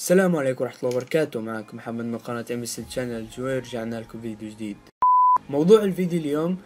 السلام عليكم ورحمة الله وبركاته. معكم محمد من قناة MSL Channel ورجعنا لكم فيديو جديد. موضوع الفيديو اليوم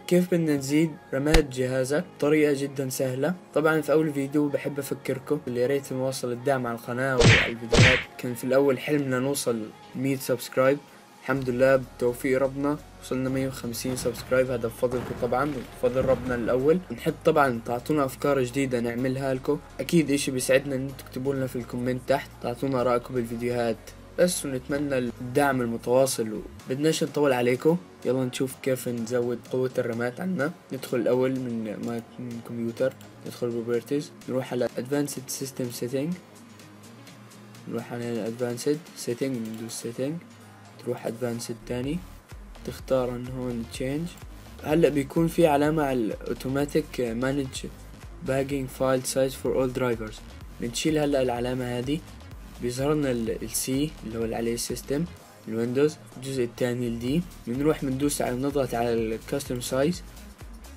كيف بدنا نزيد رماد جهازك بطريقة جدا سهلة. طبعا في اول فيديو بحب افكركم اللي يا ريت نوصل الدعم على القناة وعلى الفيديوهات. كان في الاول حلمنا نوصل 100 سبسكرايب، الحمد لله بتوفيق ربنا وصلنا 150 سبسكرايب. هذا بفضلكم طبعا، بفضل ربنا الاول. نحب طبعا تعطونا افكار جديدة نعملها لكم، اكيد اشي بيسعدنا ان تكتبوا لنا في الكومنت تحت تعطونا رايكم بالفيديوهات بس، ونتمنى الدعم المتواصل. وبدناش نطول عليكم، يلا نشوف كيف نزود قوة الرامات عنا. ندخل الاول من كمبيوتر، ندخل بروبرتيز، نروح على Advanced System Setting، نروح على Advanced Setting، ندوس Setting، تروح Advanced تاني، تختار ان هون Change. هلا بيكون في علامة على Automatic Manage Bagging File Size for All Drivers. بنشيل هلا العلامة هذه، بيظهر لنا السي اللي هو اللي عليه السيستم الويندوز. الجزء الثاني الدي، بنروح بندوس على نضغط على الكاستم سايز.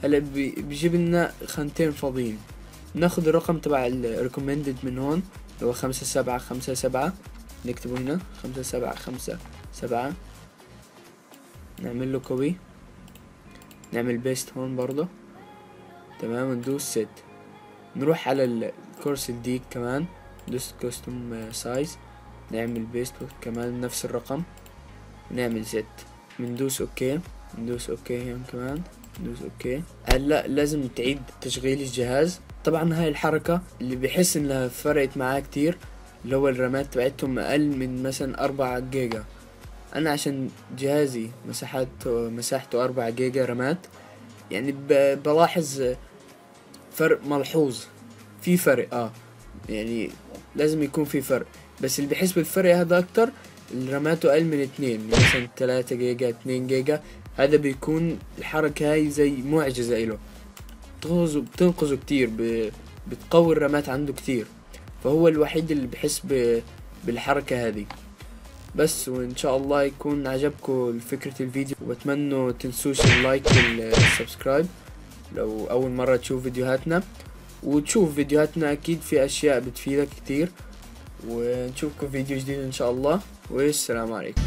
هلا بيجيب لنا خانتين فاضيين، ناخذ الرقم تبع الريكومندد من هون اللي هو 5757، نكتبه هنا 5757، نعمل له كوبي، نعمل بيست هون برضه تمام، ندوس ست. نروح على الكورس الدي كمان، ندوس كاستم سايز، نعمل بيست كمان نفس الرقم، نعمل ست، بندوس اوكي، ندوس اوكي هون كمان، ندوس اوكي. هلا لازم تعيد تشغيل الجهاز. طبعا هاي الحركة اللي بحس انها فرقت معاه كتير اللي هو الرامات تبعتهم اقل من مثلا 4 جيجا. انا عشان جهازي مساحته 4 جيجا رامات، يعني بلاحظ فرق ملحوظ، في فرق يعني لازم يكون في فرق. بس اللي بحس بالفرق هذا اكتر الراماته اقل من 2، مثلا 3 جيجا 2 جيجا. هذا بيكون الحركة هاي زي معجزة له، بتنقذه كتير، بتقوي الرامات عنده كتير. فهو الوحيد اللي بحس بالحركة هذه بس. وان شاء الله يكون عجبكم فكرة الفيديو، واتمنى تنسوش اللايك والسبسكرايب لو اول مرة تشوف فيديوهاتنا. وتشوف فيديوهاتنا اكيد في اشياء بتفيدك كتير. ونشوفكم فيديو جديد ان شاء الله، والسلام عليكم.